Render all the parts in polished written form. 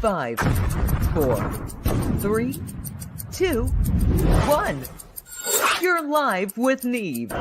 5, 4, 3, 2, 1. You're live with Neve.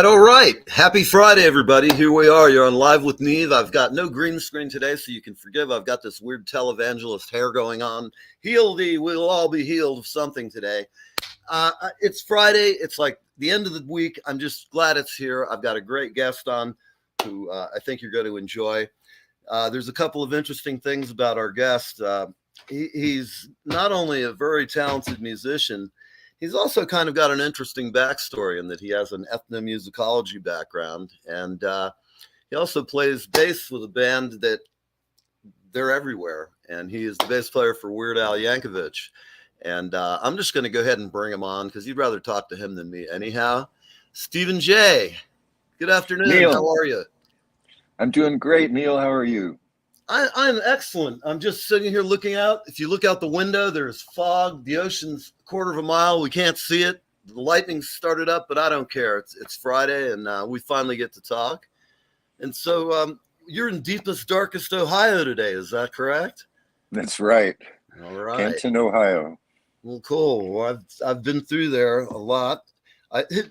All right. Happy Friday, everybody. Here we are. You're on Live with Neve. I've got no green screen today, so you can forgive. I've got this weird televangelist hair going on. Heal thee. We'll all be healed of something today. It's Friday. It's like the end of the week. I'm just glad it's here. I've got a great guest on who I think you're going to enjoy. There's a couple of interesting things about our guest. He's not only a very talented musician, he's also kind of got an interesting backstory in that he has an ethnomusicology background, and he also plays bass with a band that they're everywhere, and he is the bass player for Weird Al Yankovich. And I'm just going to go ahead and bring him on because you'd rather talk to him than me anyhow. Stephen J. Good afternoon. Neil. How are you? I'm doing great, Neil. How are you? I'm excellent. I'm just sitting here looking out. If you look out the window, there's fog. The ocean's a quarter of a mile. We can't see it. The lightning started up, but I don't care. It's Friday, and we finally get to talk. And so you're in deepest, darkest Ohio today. Is that correct? That's right. All right. Canton, Ohio. Well, cool. Well, I've been through there a lot.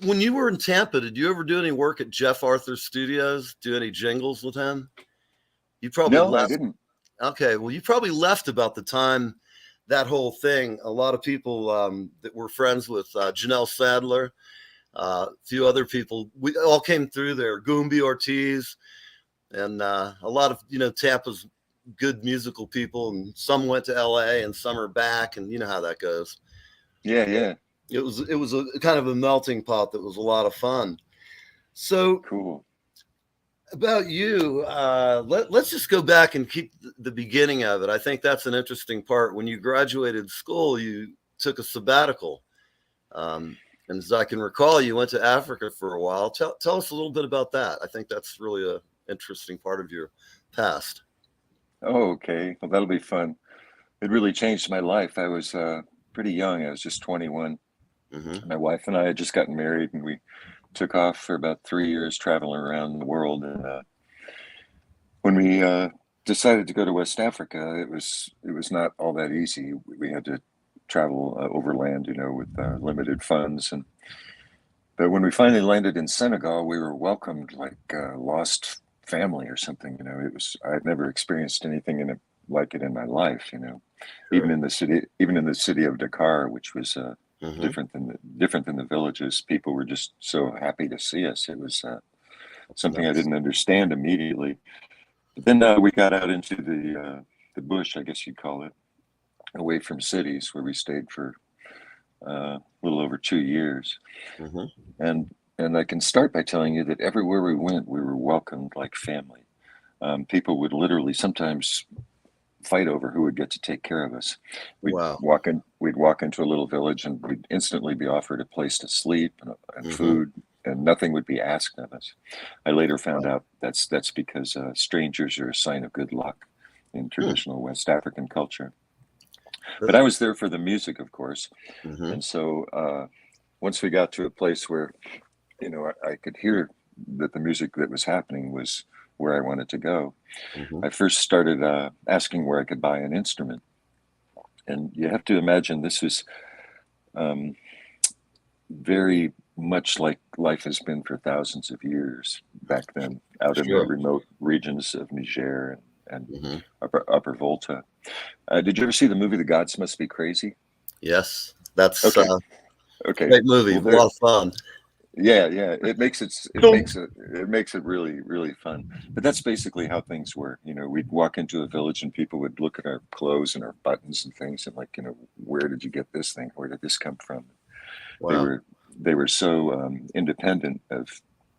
When you were in Tampa, did you ever do any work at Jeff Arthur Studios? Do any jingles with him? You probably No, left. I didn't. Okay, well, you probably left about the time that whole thing. A lot of people that were friends with Janelle Sadler, a few other people, we all came through there. Goombi Ortiz, and a lot of Tampa's good musical people, and some went to L.A. and some are back, and you know how that goes. Yeah. It was a kind of a melting pot that was a lot of fun. So cool. About you, let's just go back and keep the beginning of it. I think that's an interesting part. When you graduated school, you took a sabbatical. And as I can recall, you went to Africa for a while. Tell us a little bit about that. I think that's really an interesting part of your past. Oh, okay. Well, that'll be fun. It really changed my life. I was pretty young. I was just 21. Mm-hmm. My wife and I had just gotten married, and we took off for about 3 years traveling around the world. And when we decided to go to West Africa, it was not all that easy. We had to travel overland, with limited funds. But when we finally landed in Senegal, we were welcomed like lost family or something. I had never experienced anything like it in my life. Sure. even in the city of Dakar, which was mm-hmm. different than the villages. People were just so happy to see us. It was something nice. I didn't understand immediately. But then we got out into the bush, I guess you'd call it, away from cities, where we stayed for a little over 2 years. Mm-hmm. And I can start by telling you that everywhere we went, we were welcomed like family. People would literally sometimes fight over who would get to take care of us. We'd walk into a little village, and we'd instantly be offered a place to sleep and mm-hmm. food, and nothing would be asked of us. I later found out that's because strangers are a sign of good luck in traditional West African culture. But I was there for the music, of course. Mm-hmm. And so once we got to a place where, I could hear that the music that was happening was where I wanted to go, mm-hmm. I first started asking where I could buy an instrument. And you have to imagine this was very much like life has been for thousands of years back then, out in the remote regions of Niger and mm-hmm. Upper Volta. Did you ever see the movie The Gods Must Be Crazy? Yes, that's okay. Okay. Great movie. Well, A lot of fun. yeah, it makes it really, really fun. But that's basically how things were. We'd walk into a village and people would look at our clothes and our buttons and things and like, where did you get this thing? Where did this come from? They Wow. were they were so independent of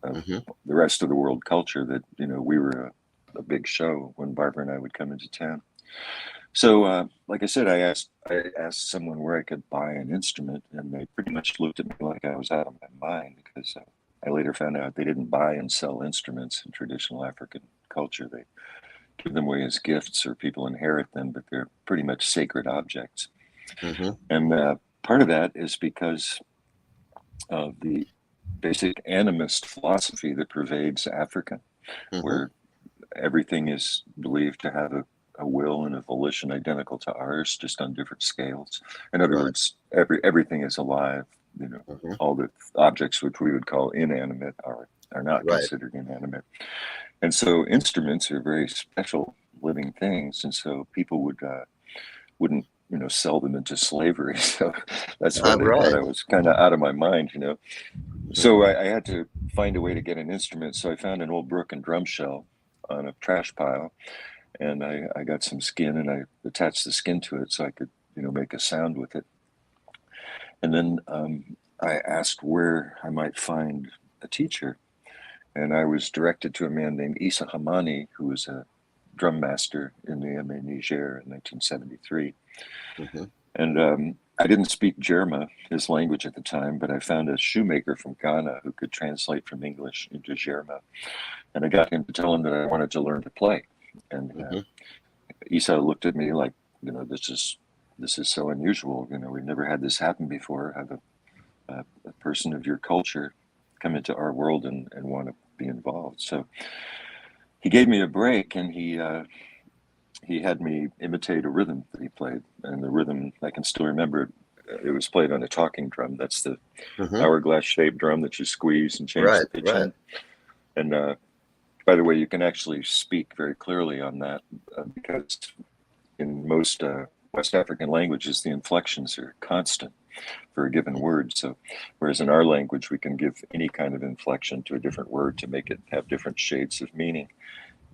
Hmm. the rest of the world culture that we were a big show when Barbara and I would come into town. So, like I said, I asked someone where I could buy an instrument, and they pretty much looked at me like I was out of my mind because I later found out they didn't buy and sell instruments in traditional African culture. They give them away as gifts, or people inherit them, but they're pretty much sacred objects. Hmm. And part of that is because of the basic animist philosophy that pervades Africa, Hmm. where everything is believed to have a will and a volition identical to ours, just on different scales. In other Right. words, everything is alive. Hmm. All the objects which we would call inanimate are not Right. considered inanimate. And so instruments are very special living things, and so people wouldn't sell them into slavery. So that's why they thought Right. I was kind of out of my mind. So Hmm. I had to find a way to get an instrument. So I found an old broken drum shell on a trash pile, and I got some skin and I attached the skin to it so I could make a sound with it. And then I asked where I might find a teacher, and I was directed to a man named Issa Hamani, who was a drum master in the MA Niger in 1973. Hmm. And I didn't speak Jerma, his language at the time, but I found a shoemaker from Ghana who could translate from English into Jerma. And I got him to tell him that I wanted to learn to play. And Hmm. Issa looked at me like, this is so unusual. We've never had this happen before. Have a person of your culture come into our world and want to be involved. So he gave me a break, and he had me imitate a rhythm that he played, and the rhythm I can still remember it. It was played on a talking drum. That's the Hmm. hourglass shaped drum that you squeeze and change Right. the pitch Right. on. And by the way, you can actually speak very clearly on that because in most West African languages, the inflections are constant for a given word. So, whereas in our language, we can give any kind of inflection to a different word to make it have different shades of meaning.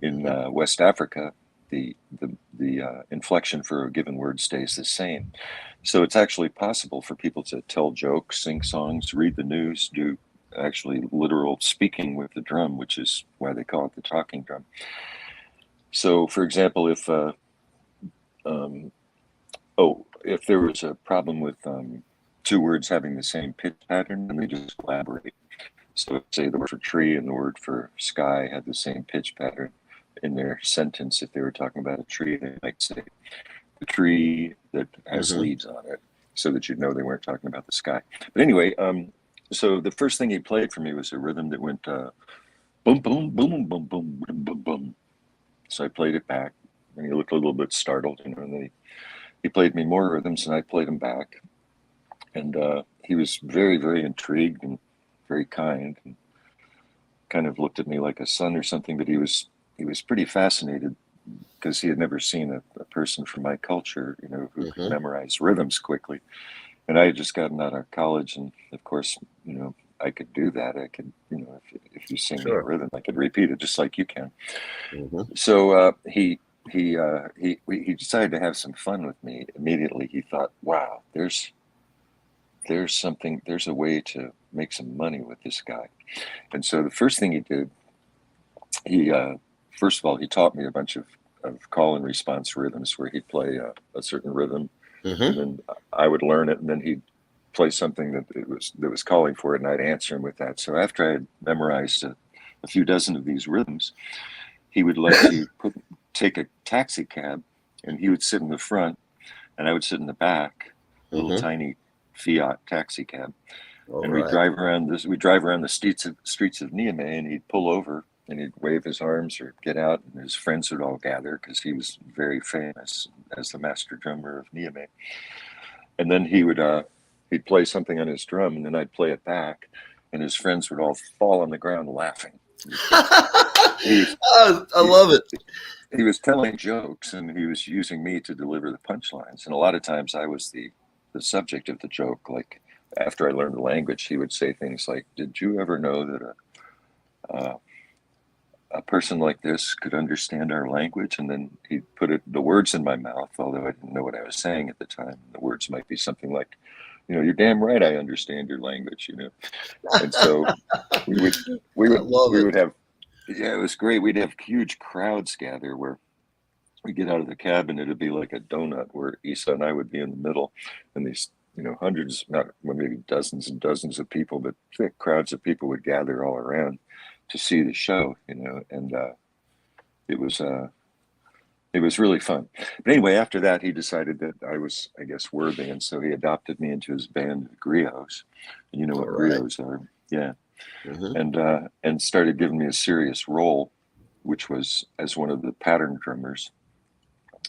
In Hmm. West Africa, the inflection for a given word stays the same. So it's actually possible for people to tell jokes, sing songs, read the news, do actually literal speaking with the drum, which is why they call it the talking drum. So, for example, um, if there was a problem with two words having the same pitch pattern, then they just collaborate. So, say the word for tree and the word for sky had the same pitch pattern in their sentence. If they were talking about a tree, they might say the tree that has Hmm. leaves on it, so that you'd know they weren't talking about the sky. But anyway, so the first thing he played for me was a rhythm that went boom, boom, boom, boom, boom, boom, boom, boom. So I played it back, and he looked a little bit startled, and then he played me more rhythms, and I played him back. And he was very, very intrigued and very kind, and kind of looked at me like a son or something. But he was pretty fascinated because he had never seen a person from my culture, who could Hmm. memorize rhythms quickly. And I had just gotten out of college, and of course, I could do that. I could, if you sing me a Sure. rhythm, I could repeat it just like you can. Hmm. So he decided to have some fun with me. Immediately, he thought, "Wow, there's a way to make some money with this guy." And so the first thing he did, he first of all he taught me a bunch of call and response rhythms where he'd play a certain rhythm, and Hmm. then I would learn it, and then he'd play something that was calling for it, and I'd answer him with that. So after I had memorized a few dozen of these rhythms, he would let you take a taxi cab, and he would sit in the front, and I would sit in the back, little Hmm. tiny Fiat taxi cab, All and we'd right. drive around this. We'd drive around the streets of Niamey, and he'd pull over and he'd wave his arms or get out, and his friends would all gather because he was very famous as the master drummer of Niamey. And then he'd play something on his drum, and then I'd play it back, and his friends would all fall on the ground laughing because he was I he, love it. he was telling jokes, and he was using me to deliver the punchlines. And a lot of times I was the subject of the joke, like after I learned the language, he would say things like, "Did you ever know that a person like this could understand our language?" And then he'd put the words in my mouth, although I didn't know what I was saying at the time. The words might be something like, "You're damn right, I understand your language." And so we would we I would love we it. would have yeah, it was great. We'd have huge crowds gather where we get out of the cab and it'd be like a donut where Isa and I would be in the middle, and these hundreds, not well, maybe dozens and dozens of people, but thick crowds of people would gather all around to see the show, and it was it was really fun. But anyway, after that, he decided that I was, I guess, worthy, and so he adopted me into his band, Griots. And you know All what right. griots are, yeah. Mm-hmm. And started giving me a serious role, which was as one of the pattern drummers.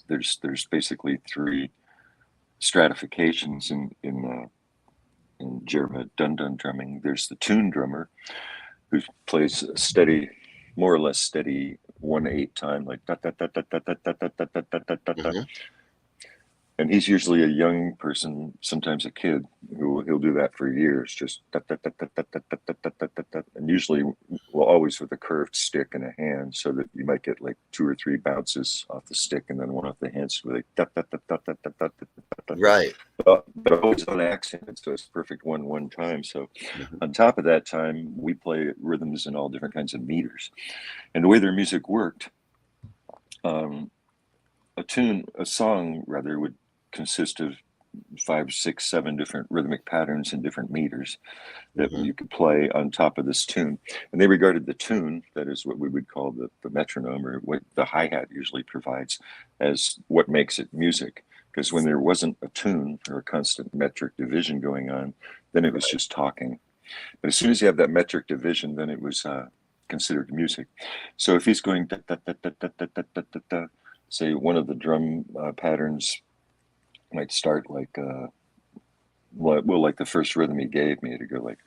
There's basically three stratifications in Jerma dun dun drumming. There's the tune drummer, who plays a steady, more or less steady 1/8 time, like da da da da da da da da da da da da da. Mm-hmm. And he's usually a young person, sometimes a kid, who he'll do that for years, just da, da, da, da, da, da, da, da, da, da, da, da. And usually, well, always with a curved stick in a hand, so that you might get like 2 or 3 bounces off the stick, and then one off the hands, with like da, da, da, da, da, da, da, da, da. Right. But always on accent, so it's perfect 1/1 time. So Mm-hmm. on top of that time, we play rhythms in all different kinds of meters, and the way their music worked, a song rather, would consist of 5, 6, 7 different rhythmic patterns in different meters that Mm-hmm. you could play on top of this tune. And they regarded the tune, that is what we would call the metronome, or what the hi-hat usually provides, as what makes it music. Because when there wasn't a tune or a constant metric division going on, then it was just talking. But as soon as you have that metric division, then it was considered music. So if he's going da, da, da, da, da, da, da, da, da, da, say one of the drum patterns might start like like the first rhythm he gave me, to go like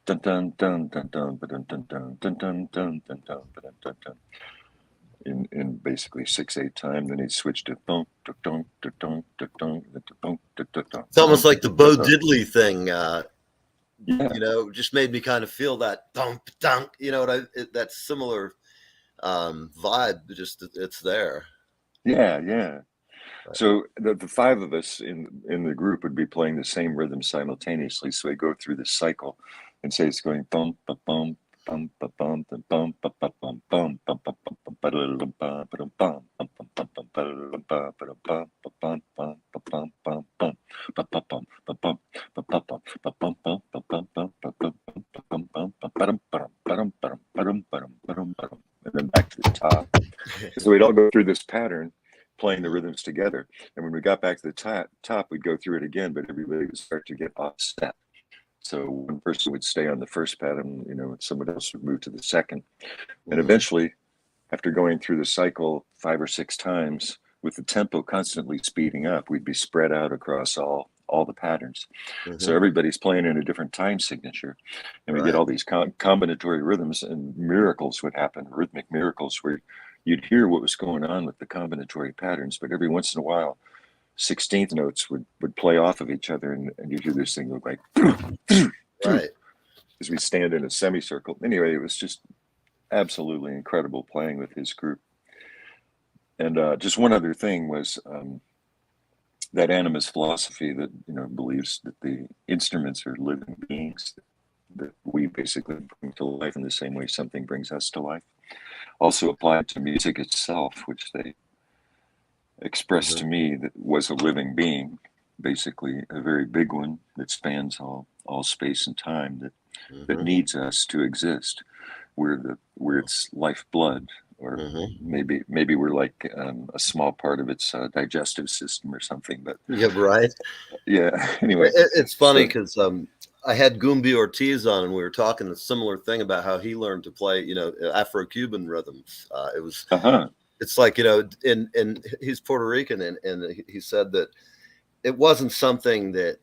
dun dun dun dun dun dun dun dun dun dun dun dun dun dun dun in basically 6/8 time. Then he'd switch to dun dun dun dun dun dun dun dun. It's almost like the Bo Diddley thing. Yeah, Just made me kind of feel that thump dunk. That similar vibe. Just it's there. yeah. Right. So the 5 of us in the group would be playing the same rhythm simultaneously. So we go through this cycle, and say it's going bum ba bum bum ba bum ba bum ba ba bum bum bum ba bum ba da da ba ba da bum bum bum bum bum ba da da ba ba da bum ba bum bum ba bum bum bum ba ba bum ba bum ba ba bum ba bum bum ba bum bum ba bum bum ba bum bum ba ba dum ba dum ba dum ba dum ba dum ba dum ba dum, and then back to the top. So we'd all go through this pattern, playing the rhythms together. And when we got back to the top, we'd go through it again, but everybody would start to get off step. So one person would stay on the first pattern, and someone else would move to the second. And Mm-hmm. eventually, after going through the cycle 5 or 6 times, with the tempo constantly speeding up, we'd be spread out across all the patterns. So Mm-hmm. everybody's playing in a different time signature, and we get Right. all these combinatory rhythms, and miracles would happen, rhythmic miracles, where you'd hear what was going on with the combinatory patterns, but every once in a while, 16th notes would play off of each other, and you'd hear this thing look like Right. as we stand in a semicircle. Anyway, it was just absolutely incredible playing with his group. And just one other thing was that animist philosophy that believes that the instruments are living beings that we basically bring to life in the same way something brings us to life, also applied to music itself, which they expressed to Mm-hmm. me that was a living being, basically a very big one that spans all space and time, that Mm-hmm. needs us to exist. We're its lifeblood, or Mm-hmm. maybe we're like a small part of its digestive system or something. But Yeah. Right. yeah, anyway, It's funny so because I had Goombi Ortiz on, and we were talking a similar thing about how he learned to play, Afro-Cuban rhythms. uh-huh. It's like, and he's Puerto Rican, and he said that it wasn't something that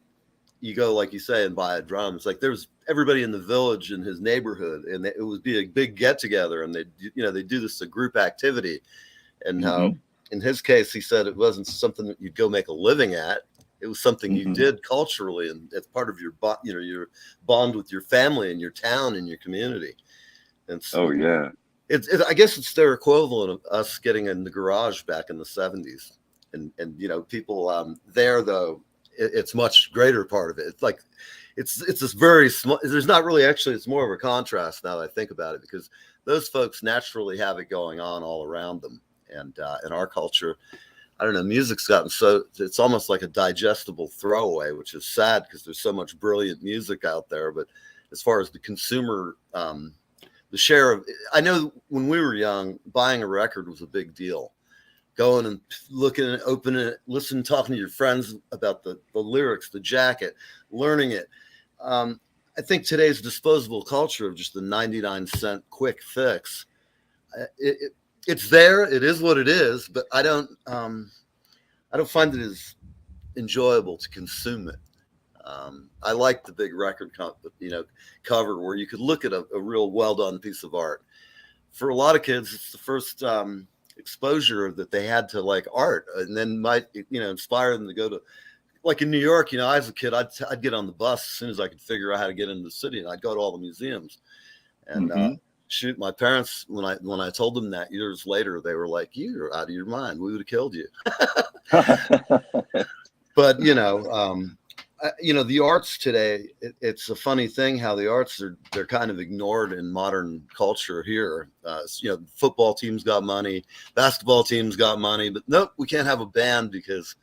you go, like you say, and buy a drum. It's like there's everybody in the village in his neighborhood, and it would be a big get together, and they do this as a group activity. And how Mm-hmm. in his case, he said it wasn't something that you'd go make a living at. It was something you did culturally, and it's part of your your bond with your family and your town and your community. And so, I guess it's their equivalent of us getting in the garage back in the 70s. And people there, though, it's much greater part of it. It's like it's this very small. There's not really, actually, it's more of a contrast now that I think about it, because those folks naturally have it going on all around them. And in our culture, I don't know, music's gotten so, it's almost like a digestible throwaway, which is sad because there's so much brilliant music out there. But as far as the consumer, the share of, I know when we were young, buying a record was a big deal. Going and looking and opening it, listening, talking to your friends about the lyrics, the jacket, learning it. I think today's disposable culture of just the 99-cent quick fix, it's there. It is what it is, but I don't find it as enjoyable to consume it. I like the big record cover where you could look at a real well done piece of art. For a lot of kids, it's the first exposure that they had to like art, and then might inspire them to go to, like in New York. I as a kid, I'd get on the bus as soon as I could figure out how to get into the city, and I'd go to all the museums. And shoot, my parents, when I told them that years later, they were like, "You're out of your mind. We would have killed you." But the arts today, it's a funny thing how the arts they're kind of ignored in modern culture here. Football teams got money, basketball teams got money, but nope, we can't have a band because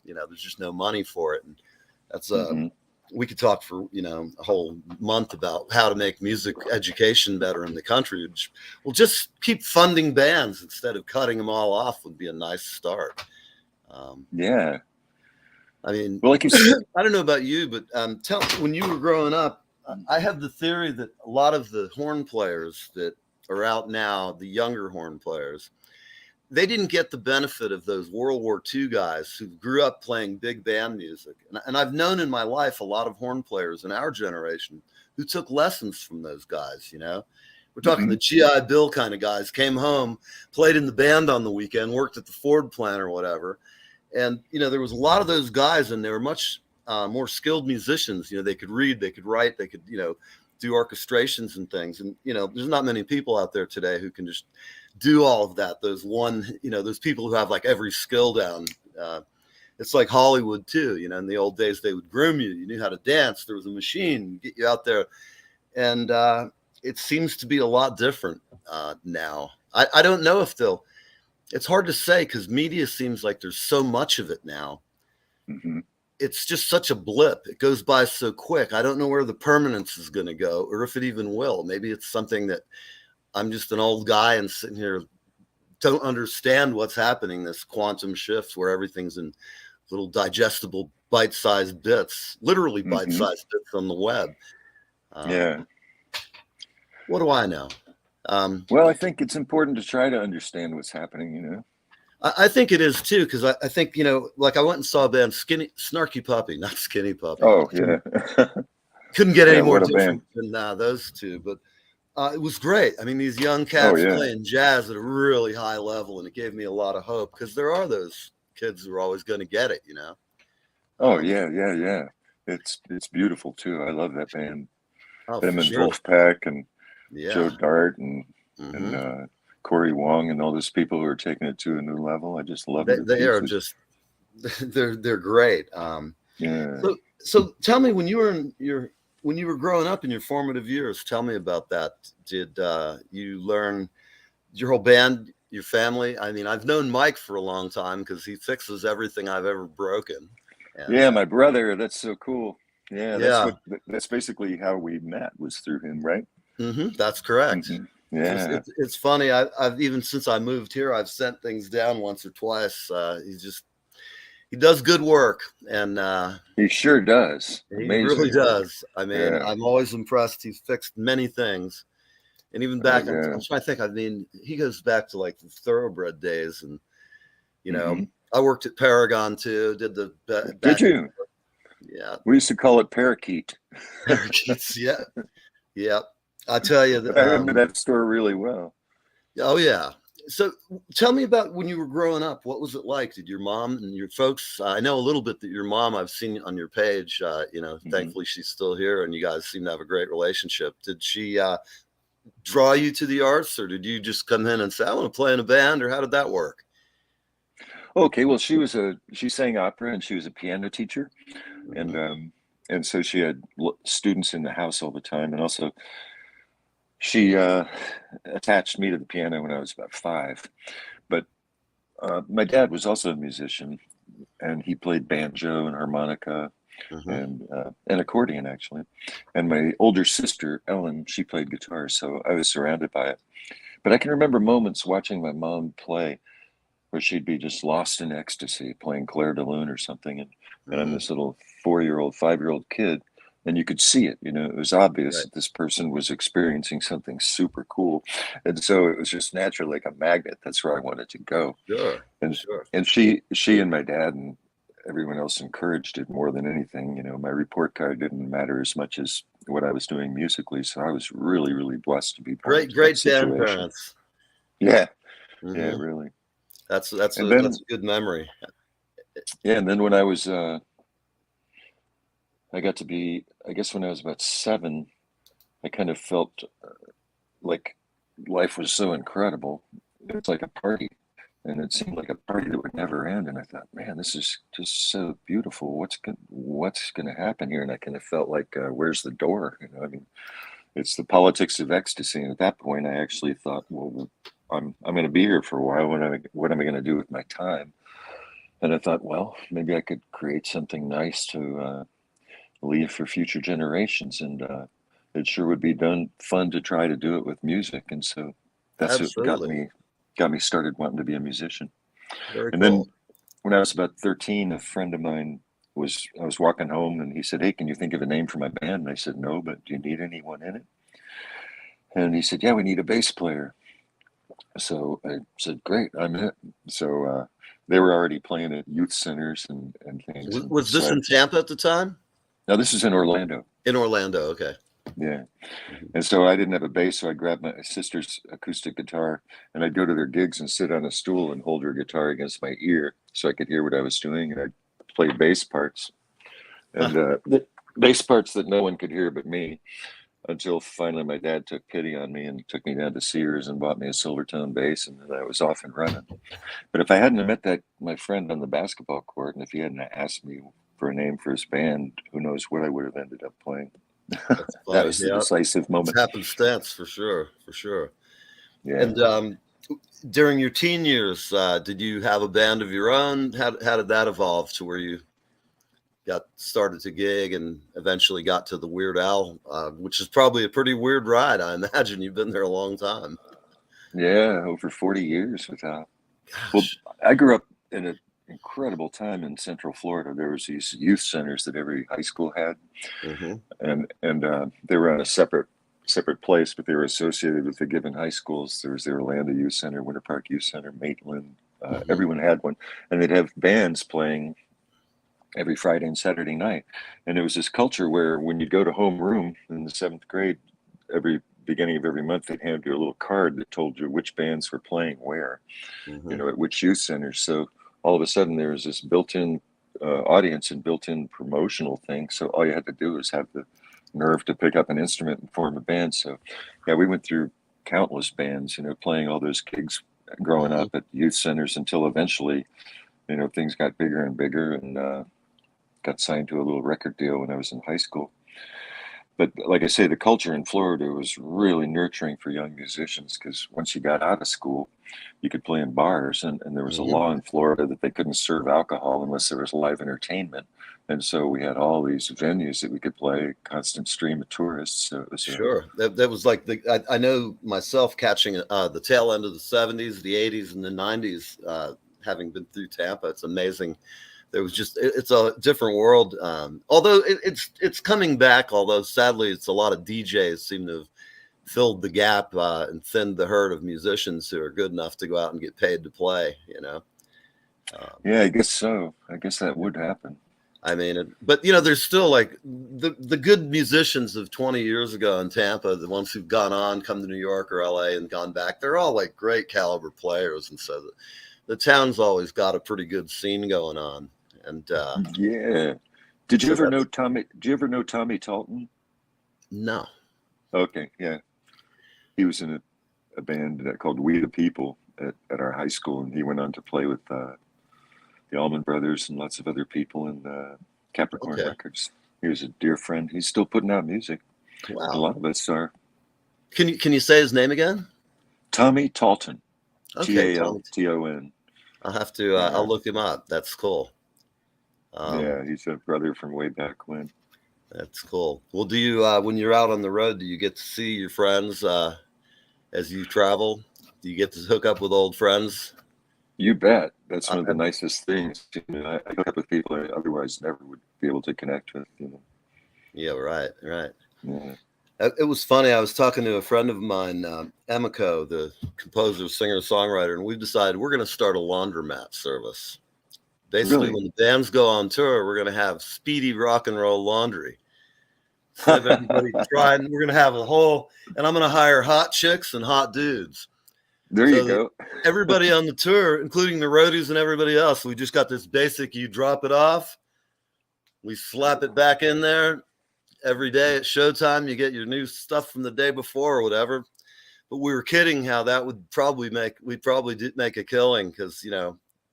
there's just no money for it. And that's we could talk for a whole month about how to make music education better in the country. We'll just keep funding bands instead of cutting them all off would be a nice start. I mean, well, like you said, I don't know about you, but when you were growing up, I have the theory that a lot of the horn players that are out now, the younger horn players, they didn't get the benefit of those World War II guys who grew up playing big band music. And I've known in my life a lot of horn players in our generation who took lessons from those guys. We're talking the GI Bill kind of guys, came home, played in the band on the weekend, worked at the Ford plant or whatever. And, there was a lot of those guys, and they were much more skilled musicians. They could read, they could write, they could, do orchestrations and things. And, there's not many people out there today who can just do all of that. Those people who have like every skill down. It's like Hollywood too. In the old days, they would groom you. You knew how to dance. There was a machine, get you out there. And it seems to be a lot different now. I don't know if it's hard to say because media seems like there's so much of it now. It's just such a blip. It goes by so quick. I don't know where the permanence is going to go or if it even will. Maybe it's something that I'm just an old guy and sitting here don't understand what's happening, this quantum shift where everything's in little digestible bite-sized bits, literally bite-sized bits on the web. What do I know? Well, I think it's important to try to understand what's happening, I think it is too, because I think, like I went and saw a band, Snarky Puppy, not Skinny Puppy. Oh, yeah. Couldn't get any more different than those two, but it was great. I mean, these young cats playing jazz at a really high level, and it gave me a lot of hope because there are those kids who are always going to get it, Oh, yeah. It's beautiful too. I love that band. Them and sure. Wolfpack and Joe Dart and Corey Wong and all those people who are taking it to a new level. I just love it. They are just they're great. So tell me, when you were growing up in your formative years, tell me about that. Did you learn your whole band, your family? I mean, I've known Mike for a long time because he fixes everything I've ever broken. And, my brother. That's so cool. That's basically how we met, was through him, right? That's correct. Yeah, it's funny. I've even since I moved here, I've sent things down once or twice. He does good work, and he sure does. He really does. I mean, I'm always impressed. He's fixed many things, and even back, I'm trying to think. I mean, he goes back to like the Thoroughbred days, and I worked at Paragon too. Did the did you? Yeah, we used to call it Parakeet. Parakeets, yeah. I tell you, I remember that store really well. Oh yeah, So tell me about when you were growing up. What was it like? Did your mom and your folks, I know a little bit that your mom, I've seen on your page, Mhm. thankfully she's still here and you guys seem to have a great relationship. Did she draw you to the arts, or did you just come in and say, I want to play in a band, or how did that work? Okay, well, she sang opera and she was a piano teacher, and Mhm. um, and so she had students in the house all the time, and also she attached me to the piano when I was about 5. But my dad was also a musician, and he played banjo and harmonica Mhm. and accordion actually. And my older sister Ellen, she played guitar, so I was surrounded by it. But I can remember moments watching my mom play where she'd be just lost in ecstasy playing Claire de Lune or something, and I'm Mhm. this little 4-year-old, 5-year-old kid, and you could see it. It was obvious Right. that this person was experiencing something super cool, and so it was just natural, like a magnet. That's where I wanted to go, Sure. and Sure. and she and my dad and everyone else encouraged it more than anything. My report card didn't matter as much as what I was doing musically, so I was really, really blessed to be born Great, into that great band situation. parents. Yeah, yeah, Hmm. really. That's And that's then a good memory. yeah, and then when I got to be, I guess when I was about 7, I kind of felt like life was so incredible. It's like a party, and it seemed like a party that would never end. And I thought, man, this is just so beautiful. What's going to happen here? And I kind of felt like, where's the door? I mean, it's the politics of ecstasy. And at that point, I actually thought, well, I'm going to be here for a while. What am I going to do with my time? And I thought, well, maybe I could create something nice to leave for future generations. And it sure would be fun to try to do it with music. And so that's what Absolutely. got me started wanting to be a musician. Very And cool. then when I was about 13, a friend of mine I was walking home and he said, "Hey, can you think of a name for my band?" And I said, "No, but do you need anyone in it?" And he said, "Yeah, we need a bass player." So I said, "Great, I'm it." So they were already playing at youth centers and things. And Was this so in Tampa at the time? now this is in Orlando. In Orlando. Okay. Yeah. Mhm. And so I didn't have a bass, so I grabbed my sister's acoustic guitar and I'd go to their gigs and sit on a stool and hold her guitar against my ear so I could hear what I was doing. And I'd play bass parts and the bass parts that no one could hear but me, until finally my dad took pity on me and took me down to Sears and bought me a Silvertone bass, and then I was off and running. But if I hadn't have met that my friend on the basketball court, and if he hadn't asked me for a name for his band, who knows what I would have ended up playing. That's That funny. was the Yeah. decisive It's moment. happenstance for sure. For sure. Yeah. And during your teen years, did you have a band of your own? How did that evolve to where you got started to gig and eventually got to the Weird Al, which is probably a pretty weird ride. I imagine you've been there a long time. Yeah, over 40 years without. Well, Gosh. I grew up in an incredible time in Central Florida. There was these youth centers that every high school had, Hmm. and they were on a separate place, but they were associated with the given high schools. There was the Orlando Youth Center, Winter Park Youth Center, Maitland. Hmm. Everyone had one, and they'd have bands playing every Friday and Saturday night. And it was this culture where when you'd go to homeroom in the 7th grade, every beginning of every month they'd hand you a little card that told you which bands were playing where, Hmm. at which youth centers. So all of a sudden there was this built-in audience and built-in promotional thing. So all you had to do was have the nerve to pick up an instrument and form a band. So yeah, we went through countless bands, playing all those gigs growing Hmm. up at youth centers until eventually, things got bigger and bigger, and got signed to a little record deal when I was in high school. But like I say, the culture in Florida was really nurturing for young musicians because once you got out of school, you could play in bars, and there was a Hmm. law in Florida that they couldn't serve alcohol unless there was live entertainment. And so we had all these venues that we could play, constant stream of tourists. So it was Sure. That was like I know myself catching the tail end of the 70s, the 80s, and the 90s, having been through Tampa. It's amazing. There was just it's a different world. Although it's coming back. Although sadly, it's a lot of DJs seem to have filled the gap and thinned the herd of musicians who are good enough to go out and get paid to play. yeah, I guess so. I guess that would happen. I mean, but there's still like the good musicians of 20 years ago in Tampa, the ones who've gone on, come to New York or LA and gone back. They're all like great caliber players, and so the town's always got a pretty good scene going on. And Yeah. Did you so ever know Tommy? Did you ever know Tommy Talton? no, Okay, yeah. He was in a band called We the People at our high school, and he went on to play with the Allman Brothers and lots of other people in Capricorn okay, Records. He was a dear friend. He's still putting out music. A wow. lot of us are. Can you say his name again? Tommy Talton, Okay, Tommy. Talton. I'll have to. Yeah, I'll look him up. That's cool. yeah. He's a brother from way back when. That's cool. Well, do you when you're out on the road, do you get to see your friends as you travel? Do you get to hook up with old friends? You bet. That's one of the Uh, nicest things. I hook up with people I otherwise never would be able to connect with. yeah, right, right. Yeah. It was funny. I was talking to a friend of mine, Emiko, the composer, singer, songwriter, and we've decided we're going to start a laundromat service. Basically, Really? when the bands go on tour, we're going to have speedy rock and roll laundry. Instead of everybody trying, we're going to have a whole, and I'm going to hire hot chicks and hot dudes. There you So that go. everybody on the tour, including the roadies and everybody else, we just got this basic, you drop it off, we slap it back in there. Every day at showtime, you get your new stuff from the day before or whatever. But we were kidding how that would probably we'd probably make a killing because,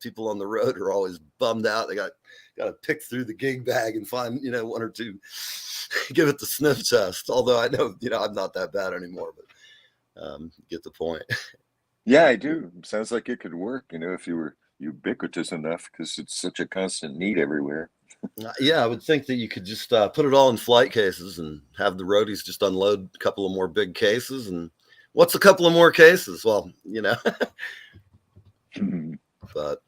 people on the road are always bummed out. They got to pick through the gig bag and find, one or two, give it the sniff test. Although I know, I'm not that bad anymore, but get the point. Yeah, I do. Sounds like it could work, if you were ubiquitous enough because it's such a constant need everywhere. Yeah, I would think that you could just put it all in flight cases and have the roadies just unload a couple of more big cases. And what's a couple of more cases? Well, but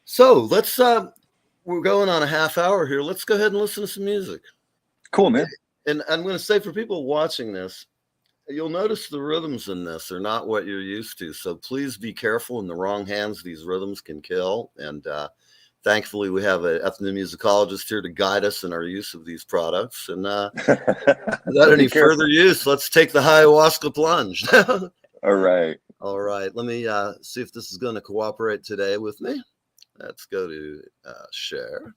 so let's, we're going on a half hour here. Let's go ahead and listen to some music. Cool, man. And I'm going to say for people watching this, you'll notice the rhythms in this are not what you're used to. So please be careful. In the wrong hands, these rhythms can kill. And thankfully, we have an ethnomusicologist here to guide us in our use of these products. And without any further use, let's take the ayahuasca plunge. All right. All right. Let me see if this is going to cooperate today with me. Let's go to share.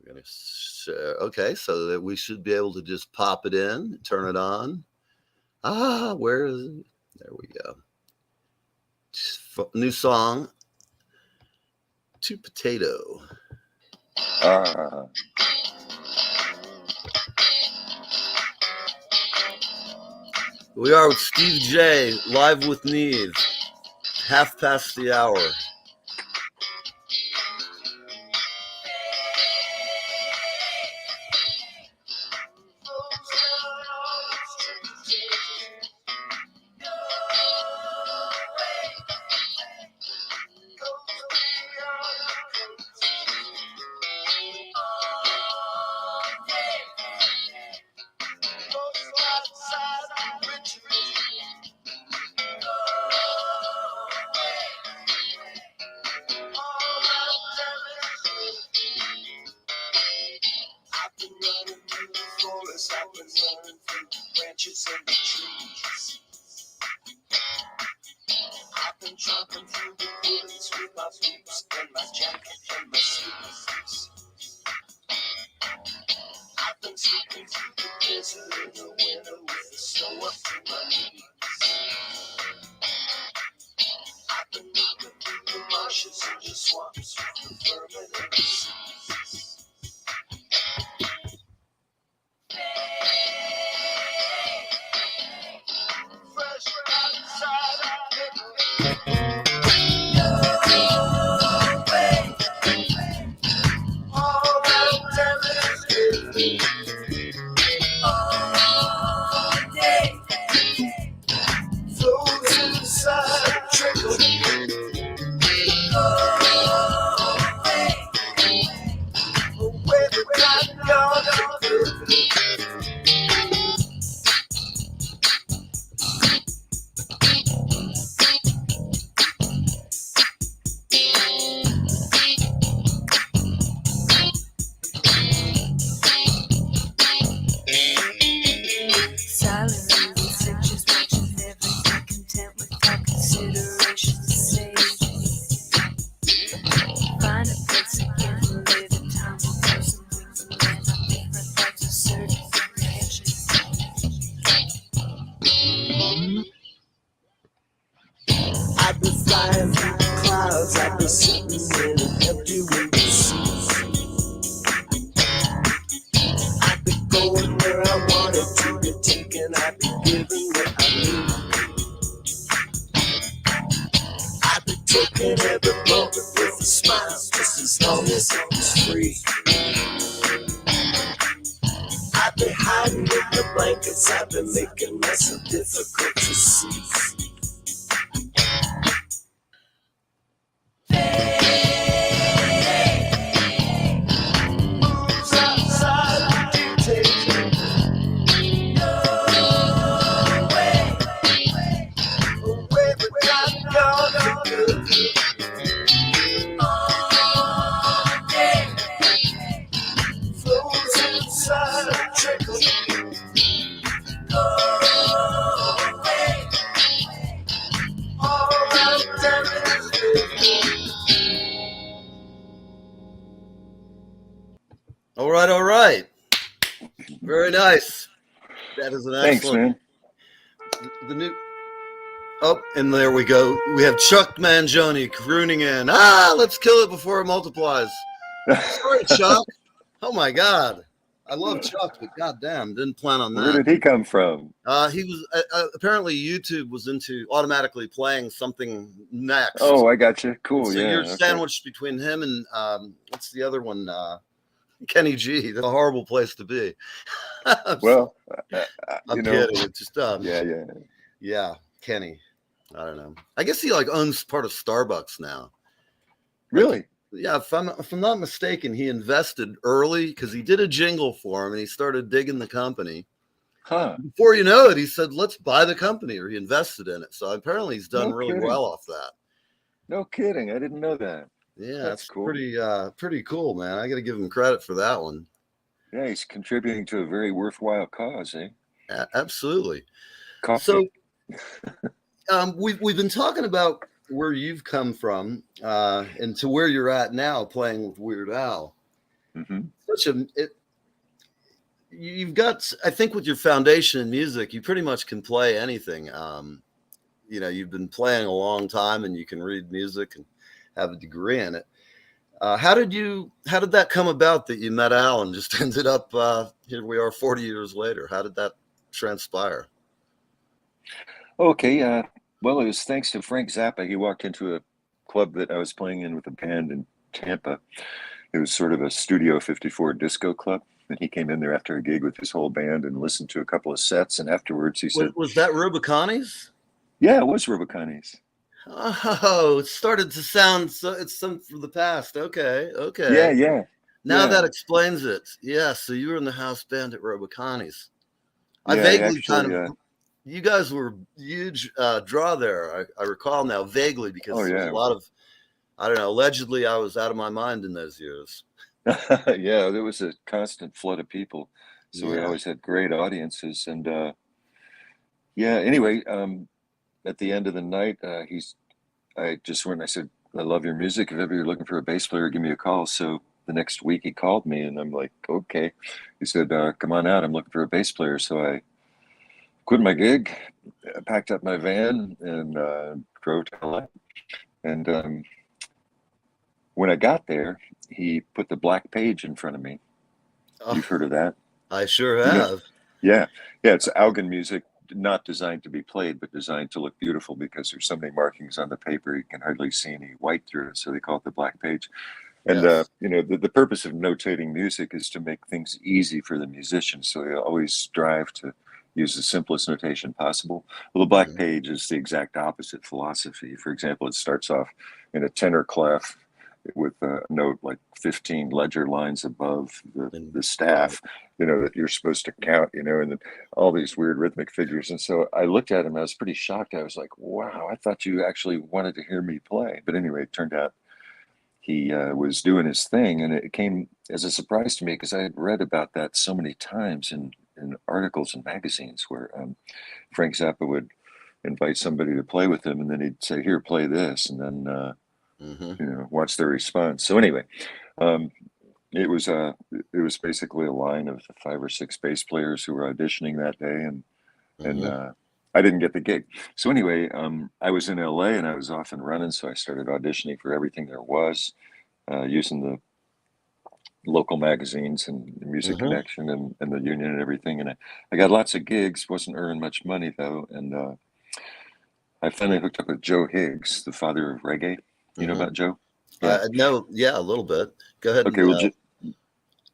We're going to share. Okay. So that we should be able to just pop it in, turn it on. Where is it? There we go. New song. To Potato. We are with Steve J, live with Neve, 1:30. songs free. I've been hiding in the blankets, I've been making myself difficult to see. Moves outside the dictation. No way. Away but not gone for good. All day. Flows inside a trickle. Go away. All right, damn it. All right, all right. Very nice. That is an Thanks, excellent. man. The new. Oh, and there we go. We have Chuck Mangione crooning in. Ah, let's kill it before it multiplies. Sorry, Chuck. Oh my God, I love Chuck, but goddamn, didn't plan on that. Where did he come from? He was apparently YouTube was into automatically playing something next. Oh, I got you. Cool. So Yeah. you're okay. sandwiched between him and what's the other one? Kenny G. That's a horrible place to be. Well, I'm kidding. It's just yeah. Kenny. I don't know. I guess he like owns part of Starbucks now. Really? Yeah, if I'm not mistaken, he invested early because he did a jingle for him and he started digging the company. Huh. Before you know it, he said, "Let's buy the company," or he invested in it. So apparently, he's done No really kidding. well off that. No kidding. I didn't know that. Yeah, That's that's cool. pretty cool, man. I got to give him credit for that one. Yeah, he's contributing to a very worthwhile cause, eh? Absolutely. Coffee. So, we've been talking about where you've come from and to where you're at now, playing with Weird Al. Mm-hmm. You've got, I think, with your foundation in music, you pretty much can play anything. You've been playing a long time, and you can read music and have a degree in it. How did that come about that you met Al and just ended up here we are 40 years later? How did that transpire? Okay. Well, it was thanks to Frank Zappa. He walked into a club that I was playing in with a band in Tampa. It was sort of a Studio 54 disco club. And he came in there after a gig with his whole band and listened to a couple of sets. And afterwards he said, Was that Rubicani's? Yeah, it was Rubicani's. Oh, it started to sound so. It's some from the past. Okay. Yeah. Now that explains it. Yeah. So you were in the house band at Rubicani's. I Yeah, vaguely actually, you guys were a huge draw there. I recall now vaguely because Oh, there was yeah. a lot of, I don't know. Allegedly, I was out of my mind in those years. Yeah, there was a constant flood of people. So we Yeah. always had great audiences. And anyway, at the end of the night, I just went and I said, I love your music. If ever you're looking for a bass player, give me a call. So the next week he called me and I'm like, okay. He said, come on out. I'm looking for a bass player. So I quit my gig, packed up my van and drove to LA. And when I got there, he put the Black Page in front of me. Oh, You've heard of that? I sure You know- have. Yeah. It's Algan music, not designed to be played, but designed to look beautiful because there's so many markings on the paper, you can hardly see any white through it. So they call it the Black Page. And, Yes. the purpose of notating music is to make things easy for the musician. So you always strive to use the simplest notation possible. Well, the Black Mhm. Page is the exact opposite philosophy. For example, it starts off in a tenor clef with a note like 15 ledger lines above the staff, that you're supposed to count, and then all these weird rhythmic figures. And so I looked at him, I was pretty shocked. I was like, wow, I thought you actually wanted to hear me play. But anyway, it turned out he was doing his thing, and it came as a surprise to me because I had read about that so many times in articles and magazines where Frank Zappa would invite somebody to play with him, and then he'd say, here, play this, and then watch their response. So anyway, it was basically a line of 5 or 6 bass players who were auditioning that day, and I didn't get the gig. So anyway, I was in LA and I was off and running, so I started auditioning for everything there was, using the local magazines and Music Connection and the Union and everything. And I got lots of gigs, wasn't earning much money though. And I finally hooked up with Joe Higgs, the father of reggae. You know about Joe? Yeah. No, yeah, a little bit. Go ahead Okay. and Well,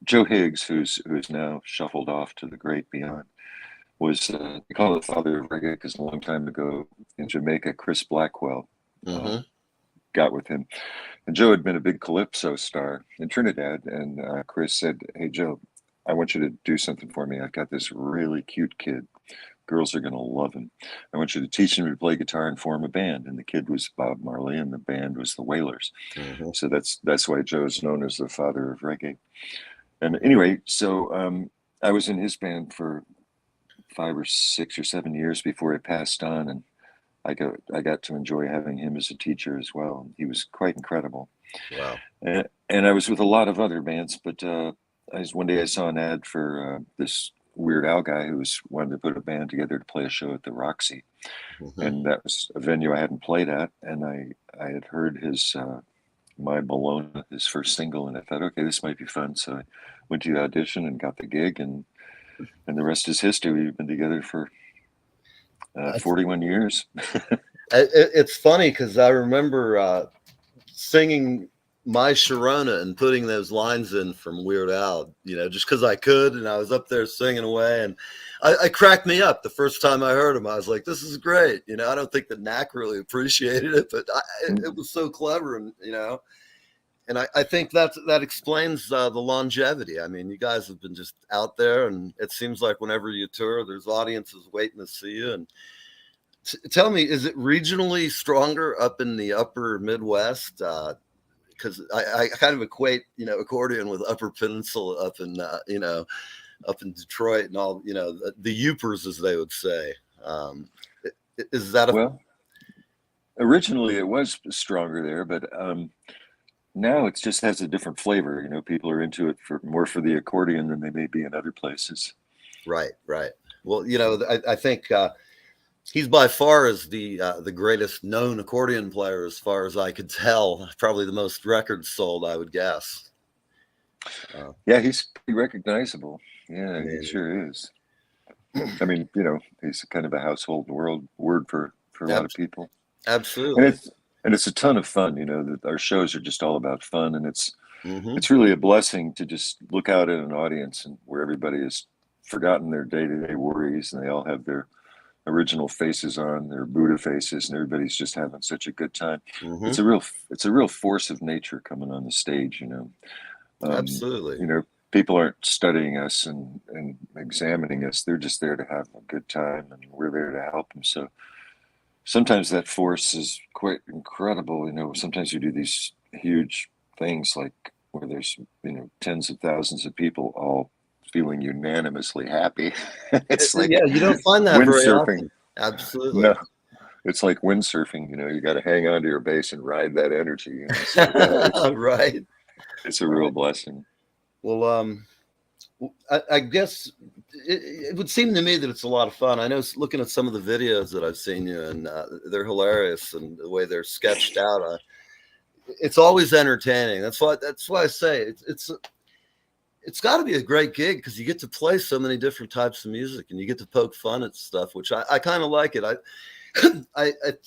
Joe Higgs, who's now shuffled off to the great beyond, was they call it the father of reggae because a long time ago in Jamaica, Chris Blackwell got with him, and Joe had been a big calypso star in Trinidad, and Chris said, "Hey Joe, I want you to do something for me. I've got this really cute kid. Girls are going to love him. I want you to teach him to play guitar and form a band." And the kid was Bob Marley, and the band was the Wailers. So that's why Joe's known as the father of reggae. And anyway, so I was in his band for 5 or 6 or 7 years before he passed on, and I got to enjoy having him as a teacher as well. He was quite incredible. Wow. And I was with a lot of other bands, but one day I saw an ad for this Weird Al guy who was wanted to put a band together to play a show at the Roxy, and that was a venue I hadn't played at, and I had heard his My Bologna, his first single, and I thought, okay, this might be fun. So I went to the audition and got the gig, and the rest is history. We've been together for 41 years. It's funny because I remember singing My Sharona and putting those lines in from Weird Al, just because I could, and I was up there singing away, and I cracked me up the first time I heard him. I was like, this is great. I don't think that Knack really appreciated it, but it was so clever, and and I think that explains the longevity. I mean, you guys have been just out there, and it seems like whenever you tour, there's audiences waiting to see you. And tell me, is it regionally stronger up in the upper Midwest? Because I kind of equate, accordion with Upper Peninsula up in, up in Detroit and all, the Upers, as they would say. Is that well? Originally, it was stronger there, but now it just has a different flavor. People are into it more for the accordion than they may be in other places. Right. Well, I think he's by far is the greatest known accordion player, as far as I could tell. Probably the most records sold, I would guess. Yeah, he's pretty recognizable. Yeah, he sure is. I mean, he's kind of a household word for a lot of people. Absolutely. And it's a ton of fun. Our shows are just all about fun, and it's really a blessing to just look out at an audience and where everybody has forgotten their day-to-day worries, and they all have their original faces on, their Buddha faces, and everybody's just having such a good time. It's a real force of nature coming on the stage. Absolutely. People aren't studying us and examining us. They're just there to have a good time, and we're there to help them. So sometimes that force is quite incredible. Sometimes you do these huge things like where there's, tens of thousands of people all feeling unanimously happy. It's like, you don't find that very often. Absolutely. No, it's like windsurfing. You got to hang on to your base and ride that energy. Right. It's a real blessing. Well, I guess it would seem to me that it's a lot of fun. I know, looking at some of the videos that I've seen you, and they're hilarious, and the way they're sketched out. It's always entertaining. That's why I say it's got to be a great gig, because you get to play so many different types of music, and you get to poke fun at stuff, which I kind of like it.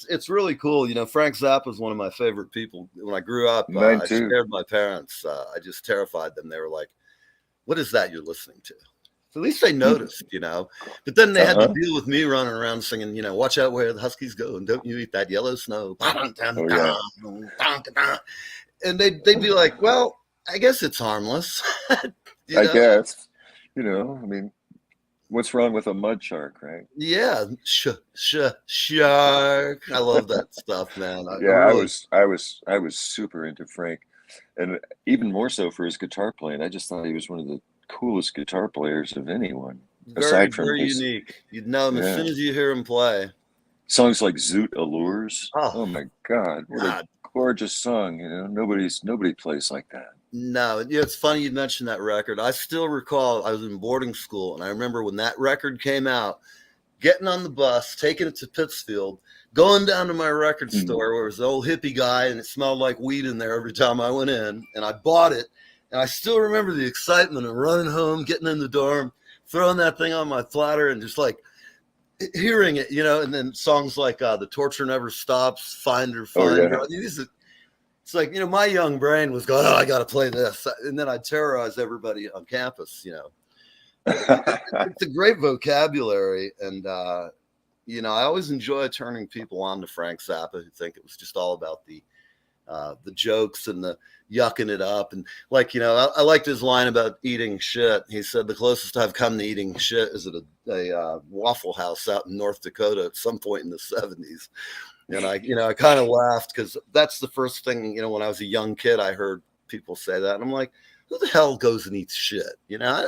It's really cool. Frank Zappa is one of my favorite people. When I grew up, I scared my parents. I just terrified them. They were like, "What is that you're listening to?" So at least they noticed, But then they had to deal with me running around singing, "Watch out where the Huskies go, and don't you eat that yellow snow." And they'd be like, "Well, I guess it's harmless." I guess, I mean, what's wrong with a mud shark, right? Yeah, shark. I love that stuff, man. I was super into Frank, and even more so for his guitar playing. I just thought he was one of the coolest guitar players of anyone. Very, very unique. You'd know him as soon as you hear him play. Songs like Zoot Allures. Oh my God, what a gorgeous song! Nobody plays like that. No, it's funny you mentioned that record. I still recall I was in boarding school, and I remember when that record came out, getting on the bus, taking it to Pittsfield, going down to my record store where it was the old hippie guy, and it smelled like weed in there every time I went in, and I bought it. And I still remember the excitement of running home, getting in the dorm, throwing that thing on my platter, and just like hearing it, and then songs like The Torture Never Stops, Find Her, Find Her. I mean, It's like, my young brain was going, oh, I got to play this. And then I terrorize everybody on campus, It's a great vocabulary. And, I always enjoy turning people on to Frank Zappa who think it was just all about the jokes and the yucking it up. And I liked his line about eating shit. He said, the closest I've come to eating shit is at a Waffle House out in North Dakota at some point in the 70s. And I kind of laughed because that's the first thing, when I was a young kid, I heard people say that. And I'm like, who the hell goes and eats shit? And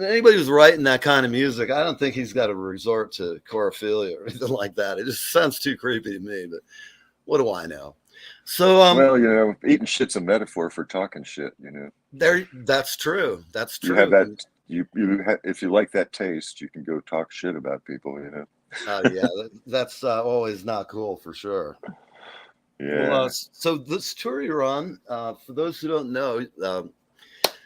anybody who's writing that kind of music, I don't think he's got to resort to chorophilia or anything like that. It just sounds too creepy to me, but what do I know? So, well, eating shit's a metaphor for talking shit, that's true. That's true. You have that, if you like that taste, you can go talk shit about people, Yeah, that's always not cool for sure. Yeah. Well, so this tour you're on, for those who don't know,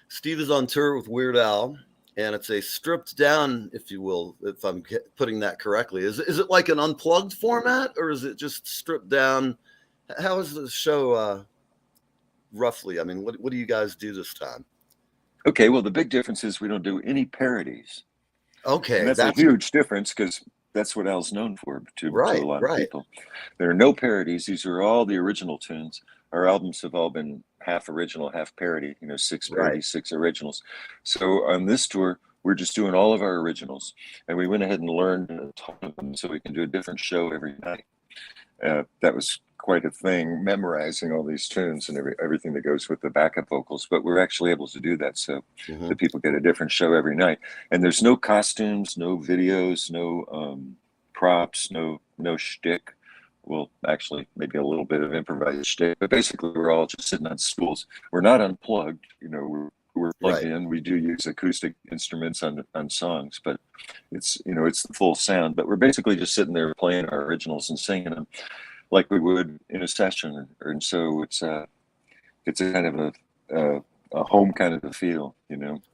Steve is on tour with Weird Al, and it's a stripped down, if you will, if I'm putting that correctly. Is it like an unplugged format, or is it just stripped down? How is the show roughly? I mean, what do you guys do this time? Okay, well, the big difference is we don't do any parodies. Okay, and that's a huge difference because that's what Al's known for to a lot of people. There are no parodies. These are all the original tunes. Our albums have all been half original, half parody, 6 parodies, 6 originals. So on this tour, we're just doing all of our originals. And we went ahead and learned a ton of them so we can do a different show every night. That was quite a thing, memorizing all these tunes and everything that goes with the backup vocals. But we're actually able to do that so the people get a different show every night. And there's no costumes, no videos, no props, no shtick. Well, actually, maybe a little bit of improvised shtick. But basically, we're all just sitting on stools. We're not unplugged. We're plugged in. We do use acoustic instruments on songs, but it's it's the full sound. But we're basically just sitting there playing our originals and singing them like we would in a session, and so it's a kind of a home kind of a feel,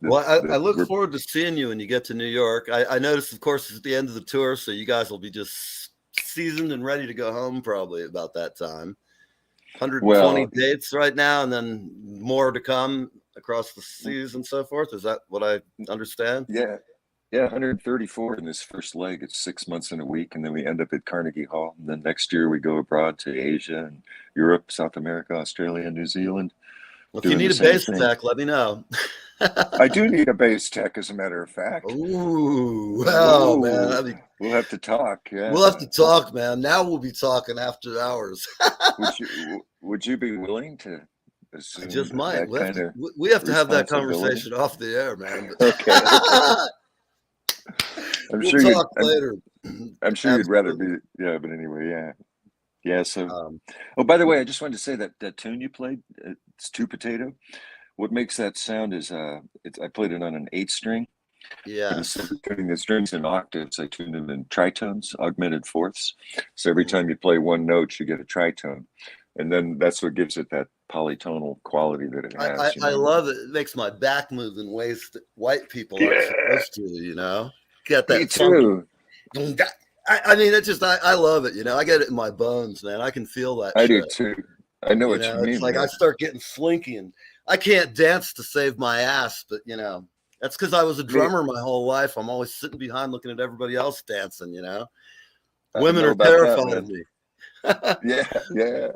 Well, I look forward to seeing you when you get to New York. I noticed, of course, it's the end of the tour, so you guys will be just seasoned and ready to go home probably about that time. 120 dates right now, and then more to come across the seas and so forth. Is that what I understand? Yeah, 134 in this first leg. It's 6 months and a week, and then we end up at Carnegie Hall. And then next year we go abroad to Asia and Europe, South America, Australia, New Zealand. Well, if you need a bass tech, let me know. I do need a bass tech, as a matter of fact. Ooh, wow, man. We'll have to talk. Yeah, we'll have to talk, man. Now we'll be talking after hours. would you be willing to? I just might. We have to have that conversation off the air, man. Okay. We'll talk later. I'm sure you'd rather be. Yeah, but anyway, yeah. So, by the way, I just wanted to say that tune you played, it's Two Potato. What makes that sound is I played it on an 8-string. Yeah. Instead of tuning the strings in octaves, I tuned them in tritones, augmented fourths. So every time you play one note, you get a tritone. And then that's what gives it that polytonal quality that it has. I love it. It makes my back move in ways that white people aren't supposed to, Get that. Me too. I mean, it's just, I love it, I get it in my bones, man. I can feel that. I do too. I know what you mean. It's like I start getting slinky, and I can't dance to save my ass, but, that's because I was a drummer my whole life. I'm always sitting behind looking at everybody else dancing, Women are terrified of me. Yeah.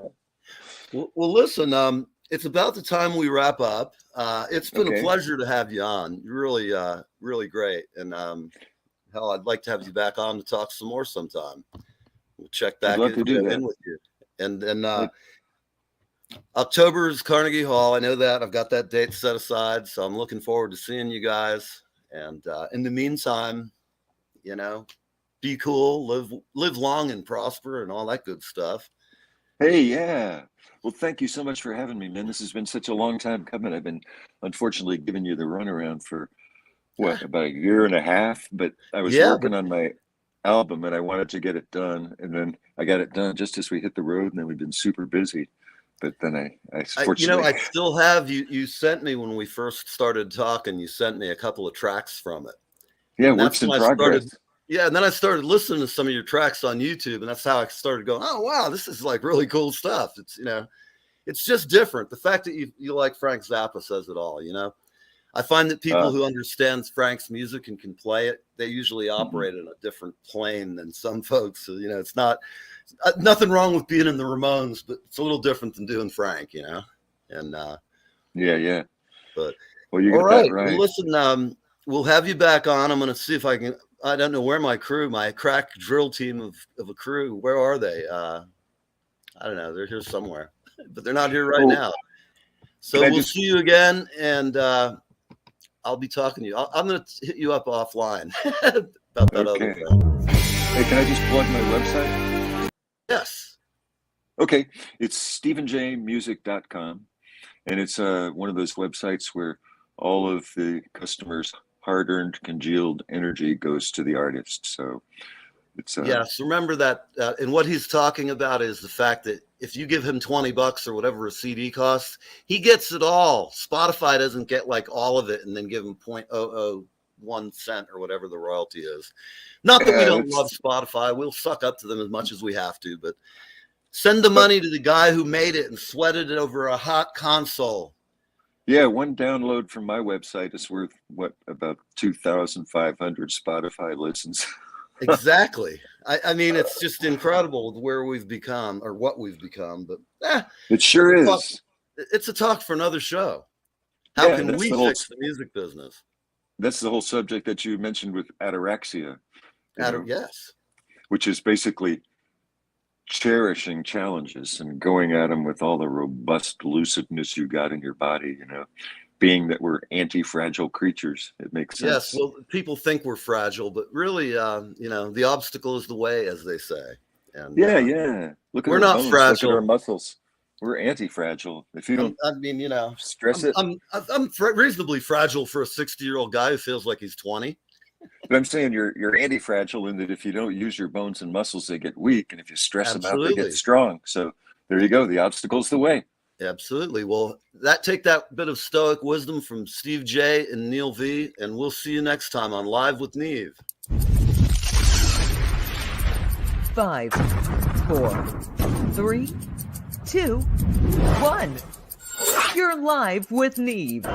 Well, listen, it's about the time we wrap up. It's been a pleasure to have you on. You're really, really great. And hell, I'd like to have you back on to talk some more sometime. We'll check back in with you. And then October is Carnegie Hall. I know that. I've got that date set aside. So I'm looking forward to seeing you guys. And in the meantime, be cool, live long and prosper and all that good stuff. Hey, yeah. Well, thank you so much for having me, man. This has been such a long time coming. I've been unfortunately giving you the runaround for about a year and a half, but I was working on my album and I wanted to get it done. And then I got it done just as we hit the road, and then we've been super busy. But then I fortunately, I still have you sent me when we first started talking, you sent me a couple of tracks from it. Yeah, works in progress. Yeah, and then I started listening to some of your tracks on YouTube, and that's how I started going, oh wow, this is like really cool stuff. It's it's just different. The fact that you like Frank Zappa says it all, I find that people who understand Frank's music and can play it, they usually operate in a different plane than some folks. So, it's not nothing wrong with being in the Ramones, but it's a little different than doing Frank, And yeah. But well, you all got right. that right. Well, listen, we'll have you back on. I'm going to see if I can. I don't know where my crack drill team of a crew. Where are they? I don't know. They're here somewhere, but they're not here right now. So we'll see you again, and I'll be talking to you. I'm going to hit you up offline about that other thing. Hey, can I just plug my website? Yes. Okay. It's stephenjmusic.com, and it's one of those websites where all of the customers' hard-earned, congealed energy goes to the artist. So it's yes. Remember that, and what he's talking about is the fact that if you give him $20 or whatever a CD costs, he gets it all. Spotify doesn't get like all of it and then give him 0.001 cent or whatever the royalty is. Not that we don't love Spotify. We'll suck up to them as much as we have to, but send the money to the guy who made it and sweated it over a hot console. Yeah, one download from my website is worth about 2,500 Spotify listens. Exactly. I mean, it's just incredible where we've become or what we've become. But it sure is. It's a talk for another show. How can we fix the music business? That's the whole subject that you mentioned with ataraxia. Yes. Which is basically cherishing challenges and going at them with all the robust lucidness you got in your body, being that we're anti-fragile creatures. It makes sense. Yes, well, people think we're fragile, but really, the obstacle is the way, as they say. And yeah. Look at we're not bones. fragile. Look at our muscles. We're anti-fragile. If you don't, stress it. I'm reasonably fragile for a 60-year-old guy who feels like he's 20. But I'm saying you're anti-fragile in that if you don't use your bones and muscles, they get weak, and if you stress them out, they get strong. So there you go. The obstacle's the way. Absolutely. Well, take that bit of stoic wisdom from Steve J and Neil V, and we'll see you next time on Live with Neve. 5, 4, 3, 2, 1. You're live with Neve.